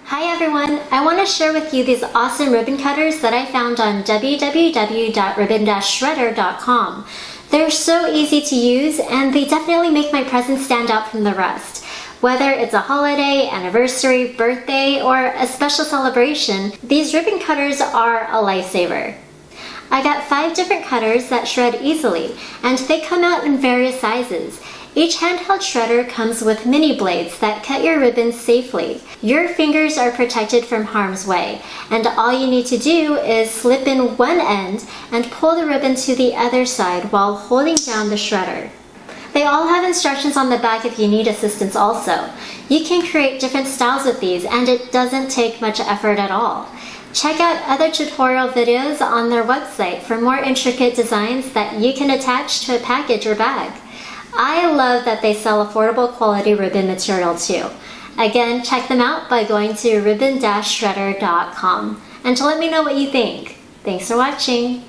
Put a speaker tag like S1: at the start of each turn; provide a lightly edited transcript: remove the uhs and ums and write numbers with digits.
S1: Hi everyone! I want to share with you these awesome ribbon cutters that I found on www.ribbon-shredder.com. They're so easy to use and they definitely make my presents stand out from the rest. Whether it's a holiday, anniversary, birthday, or a special celebration, these ribbon cutters are a lifesaver. I got 5 different cutters that shred easily, and they come out in various sizes. Each handheld shredder comes with mini blades that cut your ribbons safely. Your fingers are protected from harm's way, and all you need to do is slip in one end and pull the ribbon to the other side while holding down the shredder. They all have instructions on the back if you need assistance also. You can create different styles with these, and it doesn't take much effort at all. Check out other tutorial videos on their website for more intricate designs that you can attach to a package or bag. I love that they sell affordable quality ribbon material too. Again, check them out by going to ribbon-shredder.com and to let me know what you think. Thanks for watching.